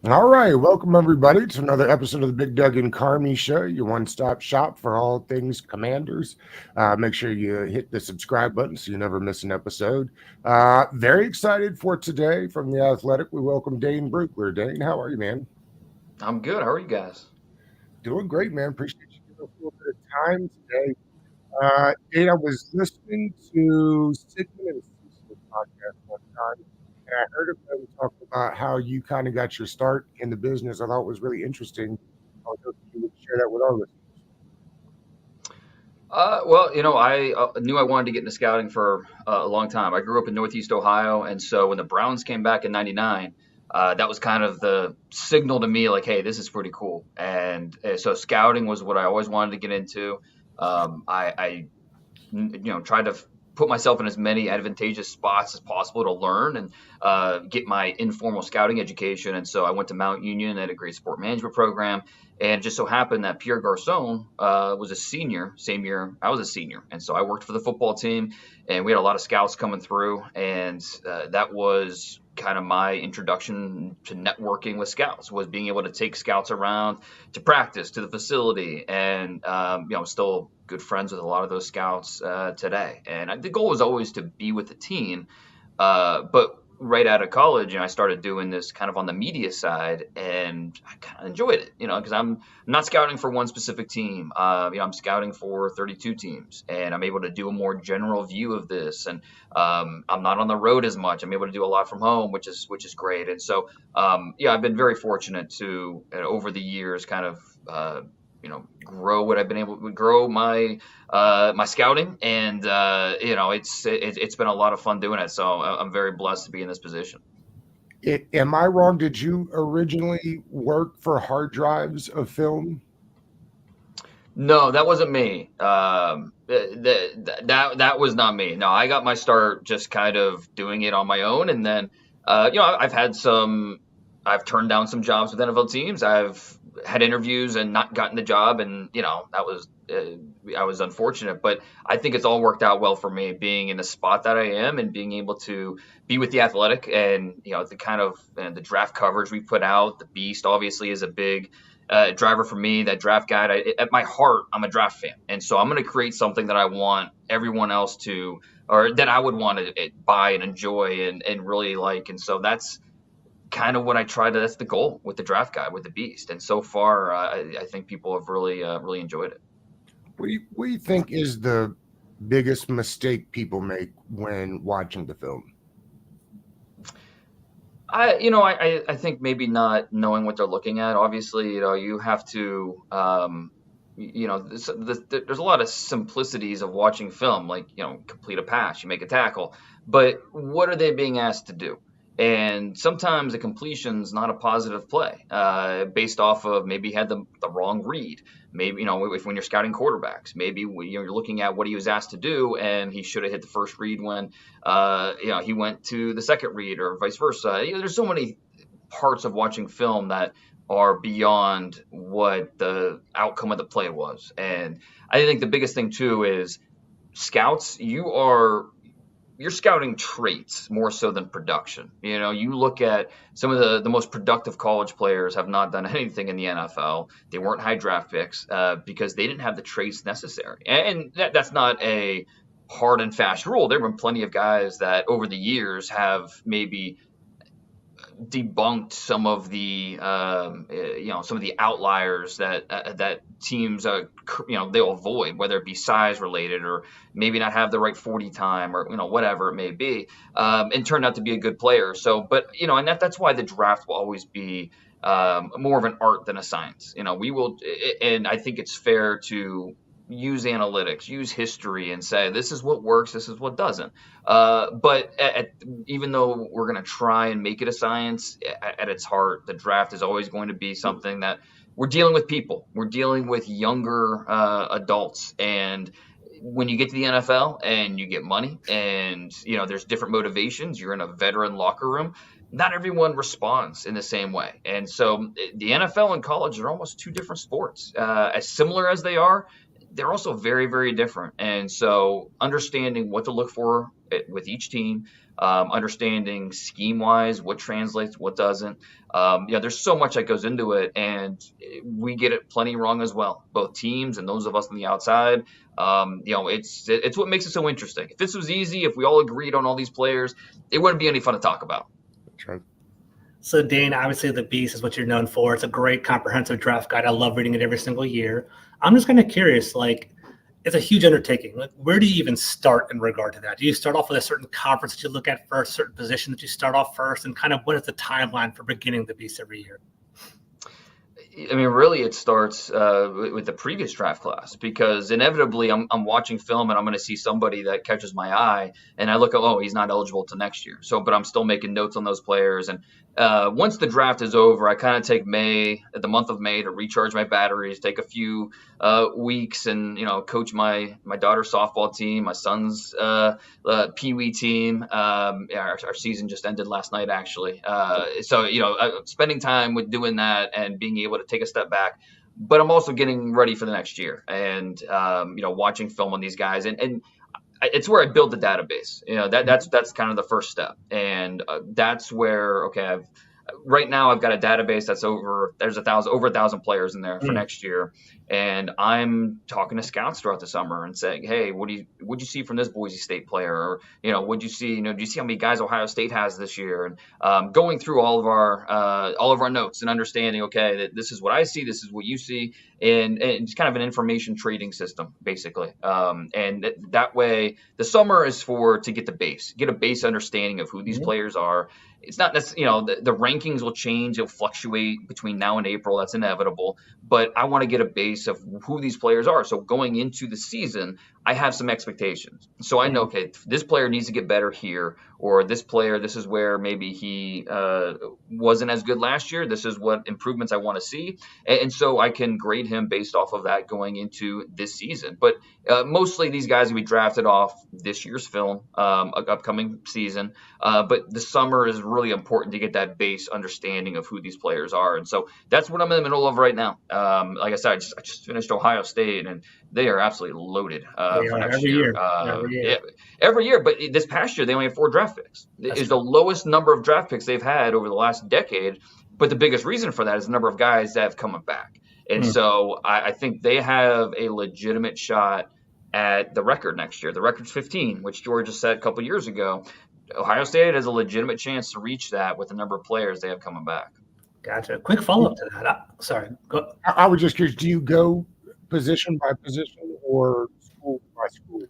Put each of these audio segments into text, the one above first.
All right, welcome everybody to another episode of the Big Doug and Carmi Show, your one-stop shop for all things Commanders. Make sure you hit the subscribe button so you never miss an episode. Very excited for today from the Athletic. We welcome Dane Brugler. Dane, how are you, man? I'm good. How are you guys? Doing great, man. Appreciate you giving us a little bit of time today. Dane, I was listening to Sigmund and Cecil's podcast one time, and I heard of them talking about how you kind of got your start in the business. I thought it was really interesting. I was hoping you would share that with our listeners. I knew I wanted to get into scouting for a long time. I grew up in Northeast Ohio, and so when the Browns came back in '99, that was kind of the signal to me, like, hey, this is pretty cool. And so scouting was what I always wanted to get into. I tried to put myself in as many advantageous spots as possible to learn and get my informal scouting education. And so I went to Mount Union at a great sport management program. And it just so happened that Pierre Garcon was a senior, same year I was a senior. And so I worked for the football team, and we had a lot of scouts coming through. And that was kind of my introduction to networking with scouts, was being able to take scouts around to practice, to the facility. And I'm still good friends with a lot of those scouts today. And the goal was always to be with the team. But right out of college, I started doing this kind of on the media side, and I kind of enjoyed it, because I'm not scouting for one specific team. I'm scouting for 32 teams, and I'm able to do a more general view of this. And I'm not on the road as much. I'm able to do a lot from home, which is great. And so, I've been very fortunate to over the years kind of grow what I've been able to grow my scouting, and it's been a lot of fun doing it. So I'm very blessed to be in this position. Am I wrong? Did you originally work for hard drives of film? No, that wasn't me. That was not me. No, I got my start just kind of doing it on my own, and then I've had some. I've turned down some jobs with NFL teams. I've had interviews and not gotten the job, and that was I was unfortunate. But I think it's all worked out well for me, being in the spot that I am and being able to be with the Athletic, and the kind of the draft coverage we put out. The Beast obviously is a big driver for me. That draft guide. At my heart, I'm a draft fan, and so I'm going to create something that I want everyone else to, or that I would want to buy and enjoy and really like. And so that's kind of what I try to. That's the goal with the draft guide, with the Beast. And so far, I think people have really enjoyed it. What do you think is the biggest mistake people make when watching the film? I think maybe not knowing what they're looking at. Obviously, you have to, there's a lot of simplicities of watching film, like, complete a pass, you make a tackle, but what are they being asked to do? And sometimes a completion's not a positive play, based off of maybe he had the wrong read. Maybe, if when you're scouting quarterbacks, maybe you're looking at what he was asked to do, and he should have hit the first read when, he went to the second read, or vice versa. There's so many parts of watching film that are beyond what the outcome of the play was. And I think the biggest thing too is scouts, you're scouting traits more so than production. You look at some of the most productive college players have not done anything in the NFL. They weren't high draft picks because they didn't have the traits necessary. And that's not a hard and fast rule. There have been plenty of guys that over the years have maybe debunked some of the outliers that teams they'll avoid, whether it be size related or maybe not have the right 40 time, or whatever it may be, and turned out to be a good player. So, but and that's why the draft will always be more of an art than a science. We will, and I think it's fair to use analytics, use history, and say this is what works, this is what doesn't. But even though we're going to try and make it a science, at its heart, the draft is always going to be something that we're dealing with people. We're dealing with younger adults, and when you get to the NFL and you get money, and there's different motivations. You're in a veteran locker room. Not everyone responds in the same way, and so the NFL and college are almost two different sports, as similar as they are. they're also very, very different. And so understanding what to look for with each team, understanding scheme wise, what translates, what doesn't. There's so much that goes into it, and we get it plenty wrong as well, both teams and those of us on the outside. It's what makes it so interesting. If this was easy, if we all agreed on all these players, it wouldn't be any fun to talk about. That's right. So, Dane, obviously the Beast is what you're known for. It's a great comprehensive draft guide. I love reading it every single year. I'm just kind of curious, it's a huge undertaking. Where do you even start in regard to that? Do you start off with a certain conference that you look at first, certain position that you start off first, and kind of what is the timeline for beginning the Beast every year? I mean, really, it starts with the previous draft class, because inevitably I'm watching film and I'm going to see somebody that catches my eye, and I look at, oh, he's not eligible to next year. So, but I'm still making notes on those players. And once the draft is over, I kind of take the month of May to recharge my batteries, take a few weeks, and coach my daughter's softball team, my son's Pee-wee team. Our season just ended last night, actually. Spending time with doing that and being able to take a step back, but I'm also getting ready for the next year and watching film on these guys, and it's where I build the database. That's kind of the first step, and that's where right now I've got a database that's over 1,000 players in there for next year, and I'm talking to scouts throughout the summer and saying, hey, what'd you see from this Boise State player, or what'd you see? Do you see how many guys Ohio State has this year? And going through all of our notes and understanding, that this is what I see, this is what you see, and it's kind of an information trading system, basically. And that way, the summer is to get a base understanding of who these players are. It's not necessarily, the rankings will change. It'll fluctuate between now and April. That's inevitable. But I want to get a base of who these players are. So going into the season, I have some expectations. So I know, this player needs to get better here, or this player, this is where maybe he wasn't as good last year. This is what improvements I want to see. And so I can grade him based off of that going into this season. But mostly these guys will be drafted off this year's film, upcoming season. But the summer is really important to get that base understanding of who these players are. And so that's what I'm in the middle of right now. Like I said, I just finished Ohio State, and they are absolutely loaded for next year. Every year. But this past year, they only had 4 draft picks. It's the lowest number of draft picks they've had over the last decade. But the biggest reason for that is the number of guys that have come back. And so I think they have a legitimate shot at the record next year. The record's 15, which Georgia set a couple years ago. Ohio State has a legitimate chance to reach that with the number of players they have coming back. Gotcha. Quick follow-up to that. Sorry. Go. I was just curious, do you go position by position or school by school?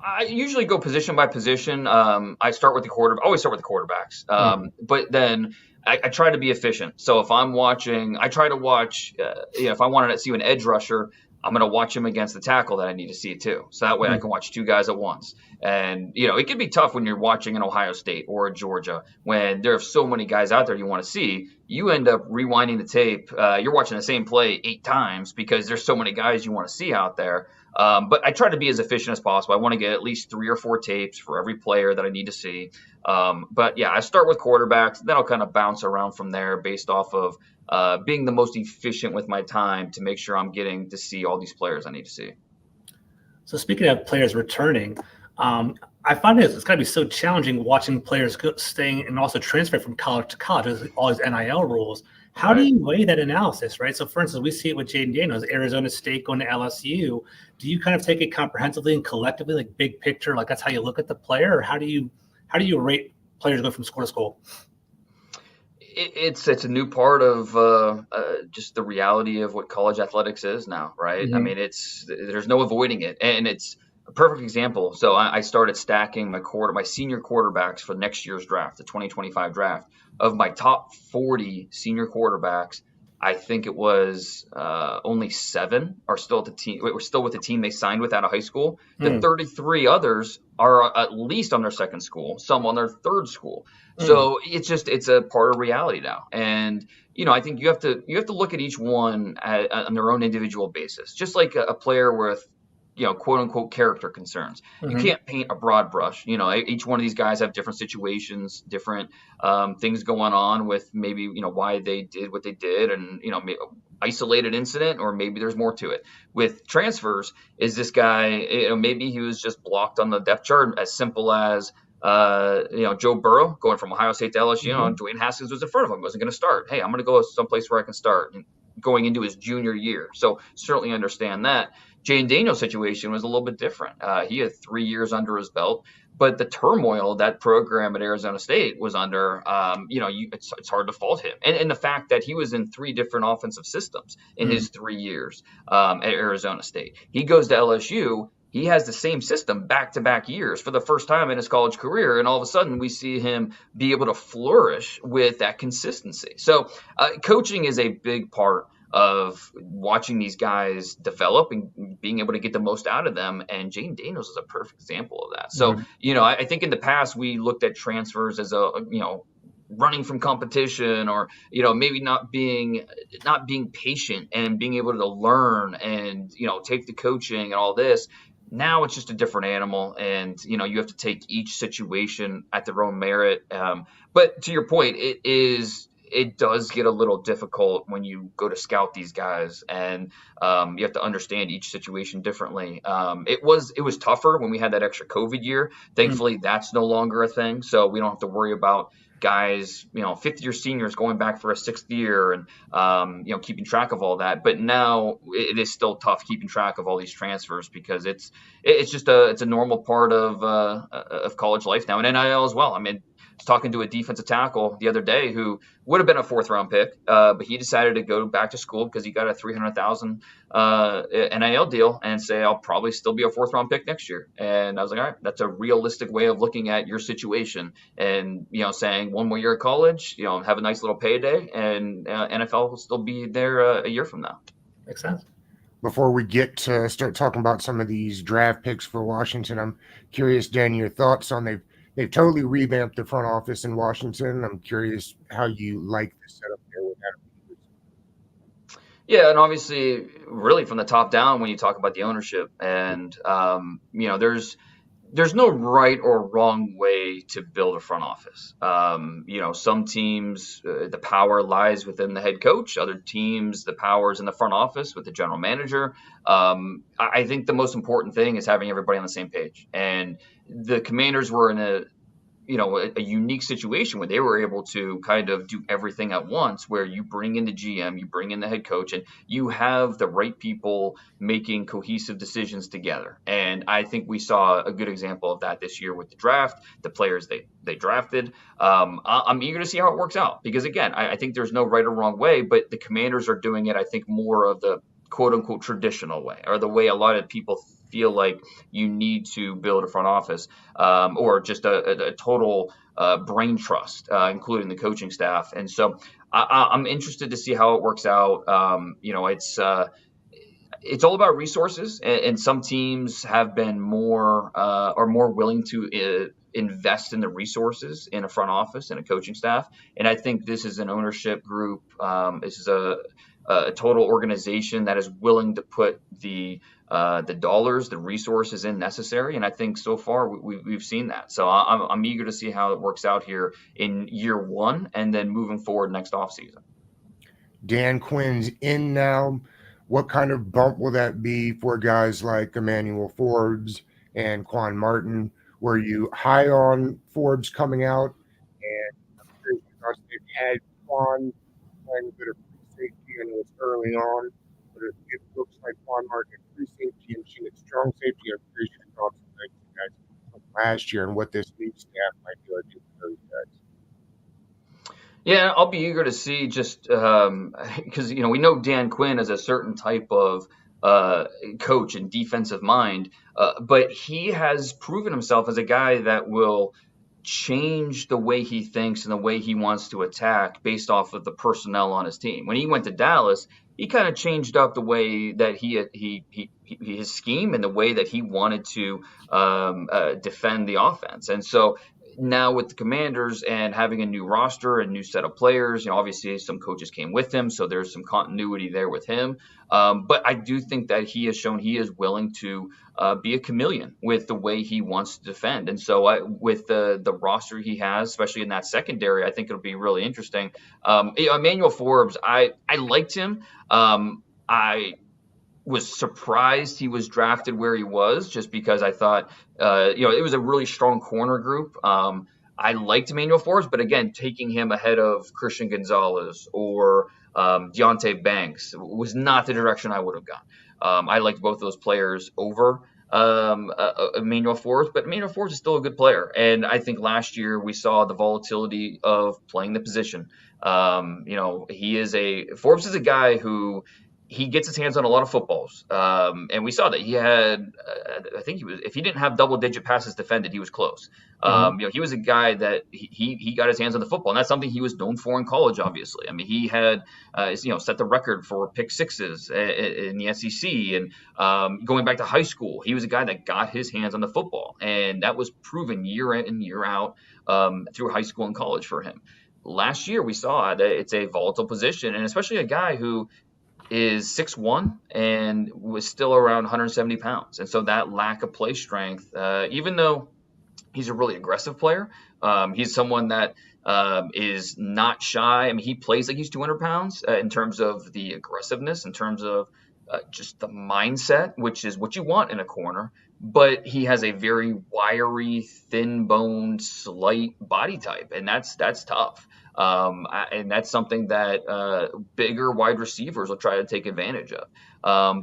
I usually go position by position. I start with always start with the quarterbacks. But then I try to be efficient. So if I'm watching, I try to watch, if I wanted to see an edge rusher, I'm going to watch him against the tackle that I need to see too. So that way I can watch 2 guys at once. And, it can be tough when you're watching an Ohio State or a Georgia, when there are so many guys out there you want to see. You end up rewinding the tape. You're watching the same play 8 times because there's so many guys you want to see out there. But I try to be as efficient as possible. I want to get at least 3 or 4 tapes for every player that I need to see. But yeah, I start with quarterbacks, then I'll kind of bounce around from there based off of being the most efficient with my time to make sure I'm getting to see all these players I need to see. So speaking of players returning, I find it's got to be so challenging watching players staying and also transfer from college to college with all these NIL rules. How do you weigh that analysis, right? So, for instance, we see it with Jayden Daniels, Arizona State going to LSU. Do you kind of take it comprehensively and collectively, like big picture, like that's how you look at the player, or how do you rate players go from school to school? It's a new part of just the reality of what college athletics is now, right? I mean, there's no avoiding it, and it's a perfect example. So I started stacking my senior quarterbacks for next year's draft, the 2025 draft. Of my top 40 senior quarterbacks, I think it was only 7 are still at the team. We're still with the team they signed with out of high school. The 33 others are at least on their second school, some on their third school. So it's a part of reality now. And I think you have to look at each one on their own individual basis. Just like a player with quote unquote character concerns. You can't paint a broad brush. Each one of these guys have different situations, different things going on with maybe, why they did what they did, and, isolated incident, or maybe there's more to it. With transfers, is this guy, maybe he was just blocked on the depth chart, as simple as, Joe Burrow going from Ohio State to LSU, Dwayne Haskins was in front of him, he wasn't going to start. Hey, I'm going to go someplace where I can start, and going into his junior year. So certainly understand that. Jayden Daniels' situation was a little bit different. He had 3 years under his belt, but the turmoil that program at Arizona State was under, it's hard to fault him. And the fact that he was in 3 different offensive systems in his 3 years at Arizona State. He goes to LSU. He has the same system back-to-back years for the first time in his college career, and all of a sudden we see him be able to flourish with that consistency. So coaching is a big part of watching these guys develop and being able to get the most out of them, and Jayden Daniels is a perfect example of that. So, I think in the past we looked at transfers as running from competition, or maybe not being patient and being able to learn and take the coaching and all this. Now it's just a different animal, and you have to take each situation at their own merit. But to your point, it does get a little difficult when you go to scout these guys, and you have to understand each situation differently. It was tougher when we had that extra COVID year. Thankfully, that's no longer a thing, so we don't have to worry about guys, fifth-year seniors going back for a 6th year, and keeping track of all that. But now it is still tough keeping track of all these transfers, because it's just a normal part of college life now, and NIL as well. I mean, I was talking to a defensive tackle the other day who would have been a 4th-round pick, but he decided to go back to school because he got a $300,000 NIL deal, and say, I'll probably still be a 4th-round pick next year. And I was like, all right, that's a realistic way of looking at your situation, and saying 1 more year of college, have a nice little payday, and NFL will still be there a year from now. Makes sense. Before we get to start talking about some of these draft picks for Washington, I'm curious, Dan, your thoughts on they've totally revamped the front office in Washington. I'm curious how you like the setup there with that. Yeah, and obviously, really from the top down, when you talk about the ownership, and there's no right or wrong way to build a front office. Some teams, the power lies within the head coach. Other teams, the power is in the front office with the general manager. I think the most important thing is having everybody on the same page. And the Commanders were in a unique situation where they were able to kind of do everything at once, where you bring in the GM, you bring in the head coach, and you have the right people making cohesive decisions together. And I think we saw a good example of that this year with the draft, the players they drafted. I'm eager to see how it works out, because again, I think there's no right or wrong way, but the Commanders are doing it, I think, more of the quote unquote traditional way, or the way a lot of people feel like you need to build a front office, or just a total brain trust, including the coaching staff. And so I'm interested to see how it works out. It's all about resources, and some teams have been more willing to invest in the resources in a front office and a coaching staff. And I think this is an ownership group. This is a total organization that is willing to put the dollars, the resources in necessary. And I think so far we've seen that. So I'm eager to see how it works out here in year 1, and then moving forward next offseason. Dan Quinn's in now. What kind of bump will that be for guys like Emmanuel Forbes and Quan Martin? Were you high on Forbes coming out? And I'm curious because they've had Quan playing a bit of free safety, and it was early on, but it looks like Quan Martin at free safety and Sinnott strong safety. I'm curious your thoughts on that, you guys, from last year, and what this new staff might do for those guys. Yeah, I'll be eager to see, just because we know Dan Quinn is a certain type of coach and defensive mind, but he has proven himself as a guy that will change the way he thinks and the way he wants to attack based off of the personnel on his team. When he went to Dallas, he kind of changed up the way that his scheme and the way that he wanted to defend the offense. And so now with the Commanders and having a new roster and new set of players, obviously some coaches came with him, so there's some continuity there with him. But I do think that he has shown he is willing to be a chameleon with the way he wants to defend. And so with the roster he has, especially in that secondary, I think it'll be really interesting. Emmanuel Forbes, I liked him. I was surprised he was drafted where he was, just because I thought, it was a really strong corner group. I liked Emmanuel Forbes, but again, taking him ahead of Christian Gonzalez or Deontay Banks was not the direction I would have gone. I liked both those players over Emmanuel Forbes, but Emmanuel Forbes is still a good player. And I think last year we saw the volatility of playing the position. Forbes is a guy who he gets his hands on a lot of footballs. And we saw that he had, I think if he didn't have double-digit passes defended, he was close. He was a guy that he got his hands on the football, and that's something he was known for in college, obviously. I mean, he had, set the record for pick sixes in the SEC. And going back to high school, he was a guy that got his hands on the football, and that was proven year in and year out through high school and college for him. Last year, we saw that it's a volatile position, and especially a guy who is 6'1" and was still around 170 pounds. And so that lack of play strength, even though he's a really aggressive player, he's someone that is not shy. I mean, he plays like he's 200 pounds in terms of the aggressiveness, in terms of just the mindset, which is what you want in a corner. But he has a very wiry, thin-boned, slight body type, and that's tough. And that's something that bigger wide receivers will try to take advantage of.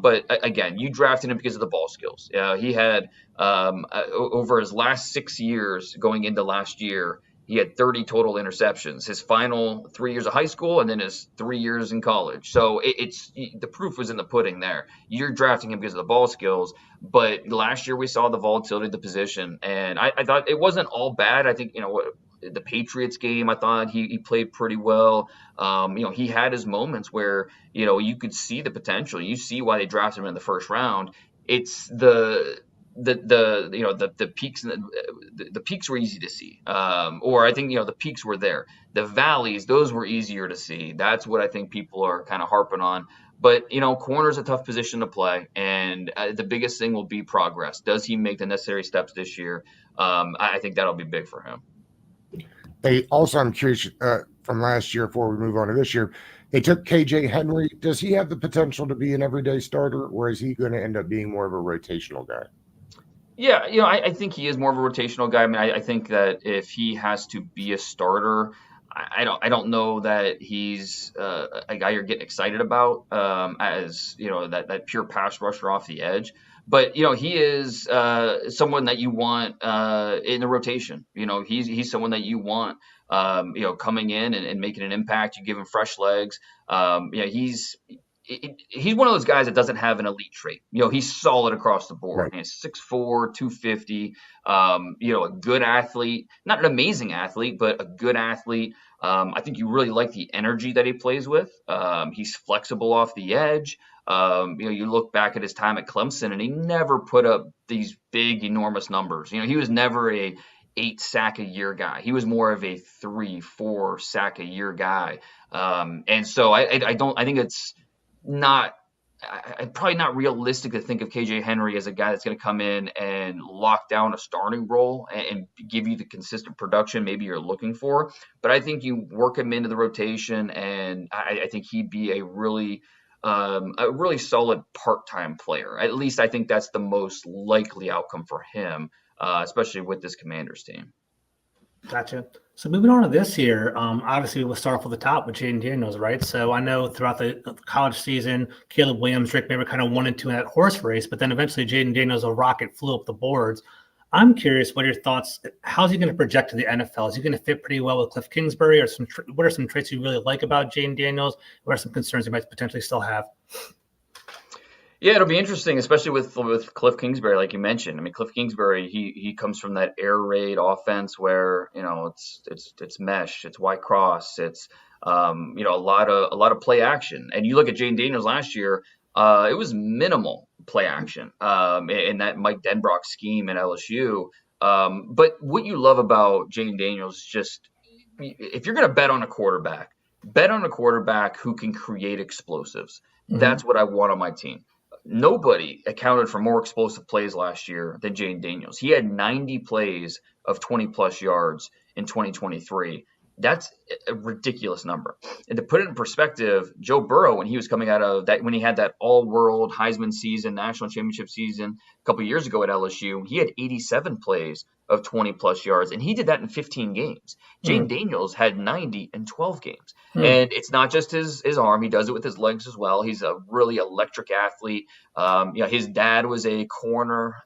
But again, you drafted him because of the ball skills. He had over his last 6 years going into last year, he had 30 total interceptions, his final 3 years of high school and then his 3 years in college. So it's the proof was in the pudding there. You're drafting him because of the ball skills, but last year we saw the volatility of the position, and I thought it wasn't all bad. I think, the Patriots game, I thought he played pretty well. He had his moments where, you could see the potential. You see why they drafted him in the first round. It's the peaks, the peaks were easy to see. Or I think, the peaks were there. The valleys, those were easier to see. That's what I think people are kind of harping on. But, corner's a tough position to play, and the biggest thing will be progress. Does he make the necessary steps this year? I think that'll be big for him. They also, I'm curious, from last year before we move on to this year, they took KJ Henry. Does he have the potential to be an everyday starter, or is he going to end up being more of a rotational guy? Yeah, I think he is more of a rotational guy. I mean, I think that if he has to be a starter, I don't know that he's a guy you're getting excited about as that pure pass rusher off the edge. But he is someone that you want in the rotation. He's someone that you want coming in and making an impact. You give him fresh legs. He's one of those guys that doesn't have an elite trait. He's solid across the board. Right. He's 6'4", 250. A good athlete, not an amazing athlete, but a good athlete. I think you really like the energy that he plays with. He's flexible off the edge. You look back at his time at Clemson, and he never put up these big, enormous numbers. He was never a 8 sack a year guy. He was more of a 3-4 sack a year guy. And so I think it's not, probably not realistic to think of KJ Henry as a guy that's going to come in and lock down a starting role and give you the consistent production maybe you're looking for. But I think you work him into the rotation, and I think he'd be a really solid part-time player. At least I think that's the most likely outcome for him, especially with this Commanders team. Gotcha. So moving on to this year, obviously we'll start off at the top with Jayden Daniels, right? So I know throughout the college season, Caleb Williams, Drake May were kind of 1 and 2 in that horse race, but then eventually Jayden Daniels, a rocket, flew up the boards. I'm curious, what are your thoughts? How's he going to project to the NFL? Is he going to fit pretty well with Cliff Kingsbury? Or what are some traits you really like about Jayden Daniels? What are some concerns you might potentially still have? Yeah, it'll be interesting, especially with Cliff Kingsbury, like you mentioned. I mean, Cliff Kingsbury, he comes from that air raid offense where it's mesh, it's white cross, it's a lot of play action. And you look at Jayden Daniels last year, it was minimal play action in that Mike Denbrock scheme at LSU. But what you love about Jayden Daniels is just, if you're going to bet on a quarterback who can create explosives. That's what I want on my team. Nobody accounted for more explosive plays last year than Jayden Daniels. He had 90 plays of 20-plus yards in 2023. That's a ridiculous number. And to put it in perspective, Joe Burrow, when he was coming out of that, when he had that all-world Heisman season, national championship season a couple years ago at LSU, he had 87 plays of 20-plus yards, and he did that in 15 games. Jayden Daniels had 90 in 12 games. And it's not just his arm. He does it with his legs as well. He's a really electric athlete. His dad was a corner.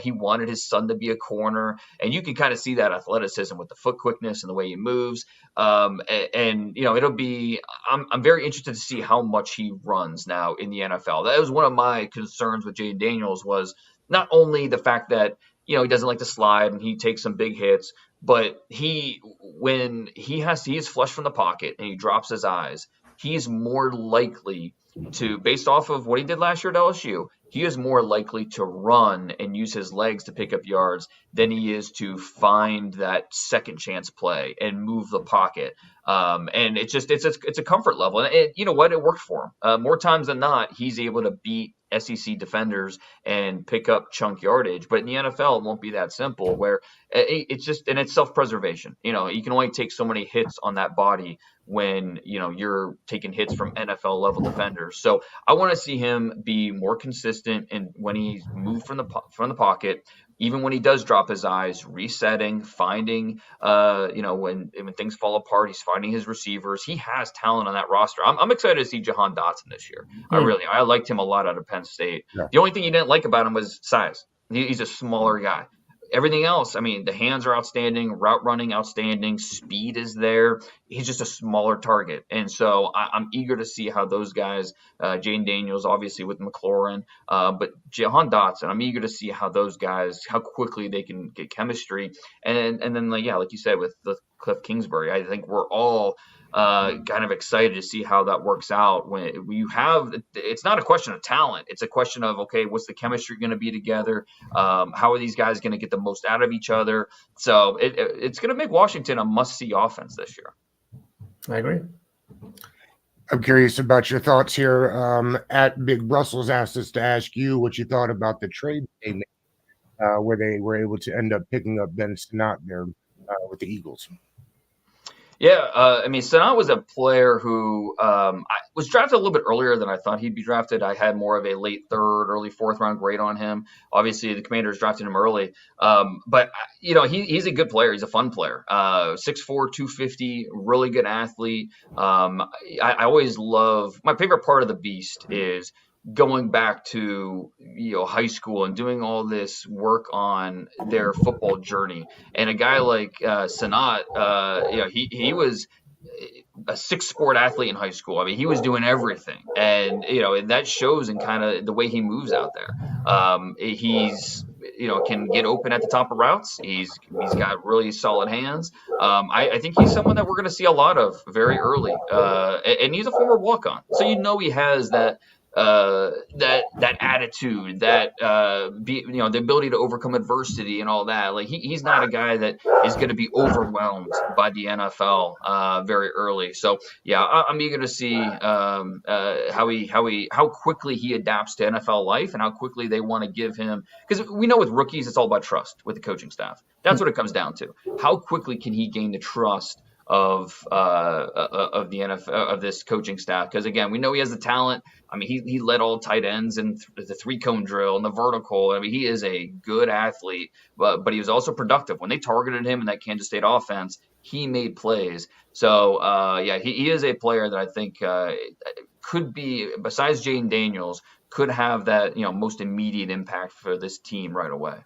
He wanted his son to be a corner. And you can kind of see that athleticism with the foot quickness and the way he moves. It'll be – I'm very interested to see how much he runs now in the NFL. That was one of my concerns with Jayden Daniels, was not only the fact that, he doesn't like to slide and he takes some big hits, but when he's flush from the pocket and he drops his eyes, he's more likely to, based off of what he did last year at LSU, he is more likely to run and use his legs to pick up yards than he is to find that second chance play and move the pocket. And it's a comfort level. And you know what? It worked for him. More times than not, he's able to beat SEC defenders and pick up chunk yardage. But in the NFL, it won't be that simple, where it's self-preservation. You can only take so many hits on that body when you're taking hits from NFL level defenders. So I want to see him be more consistent, and when he's moved from the pocket, even when he does drop his eyes, resetting, finding, when things fall apart, he's finding his receivers. He has talent on that roster. I'm excited to see Jahan Dotson this year. I liked him a lot out of Penn State. Yeah. The only thing you didn't like about him was size. He's a smaller guy. Everything else, the hands are outstanding, route running outstanding, speed is there. He's just a smaller target. And so I'm eager to see how those guys, Jayden Daniels, obviously with McLaurin, but Jahan Dotson, I'm eager to see how those guys, how quickly they can get chemistry. And then, like you said, with the Cliff Kingsbury, I think we're all kind of excited to see how that works out. When you have, it's not a question of talent. It's a question of, okay, what's the chemistry going to be together? How are these guys going to get the most out of each other? So it's going to make Washington a must-see offense this year. I agree. I'm curious about your thoughts here. At Big Brussels asked us to ask you what you thought about the trade they made, where they were able to end up picking up Ben Sinnott there with the Eagles. Yeah, Sinnott was a player who was drafted a little bit earlier than I thought he'd be drafted. I had more of a late third, early fourth round grade on him. Obviously, the Commanders drafted him early. But he's a good player. He's a fun player. 6'4", 250, really good athlete. I always love – my favorite part of the beast is – going back to high school and doing all this work on their football journey. And a guy like Sinnott, he was a six-sport athlete in high school. He was doing everything, and that shows in kind of the way he moves out there. He's can get open at the top of routes. He's got really solid hands. I think he's someone that we're going to see a lot of very early, and he's a former walk-on, so he has that attitude, the ability to overcome adversity and all that. Like he's not a guy that is going to be overwhelmed by the NFL very early. So yeah, I'm eager to see how quickly he adapts to NFL life and how quickly they want to give him, because we know with rookies it's all about trust with the coaching staff. That's what it comes down to. How quickly can he gain the trust of the NFL, of this coaching staff? Because again, we know he has the talent. He led all tight ends in the 3-cone drill and the vertical. He is a good athlete, but he was also productive. When they targeted him in that Kansas State offense, he made plays. So he is a player that I think could be, besides Jayden Daniels, could have that most immediate impact for this team right away.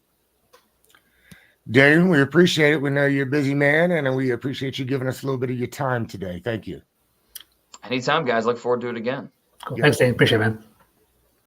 Dane, we appreciate it. We know you're a busy man, and we appreciate you giving us a little bit of your time today. Thank you. Anytime, guys. Look forward to it again. Cool. Thanks, Dane. Appreciate it, man.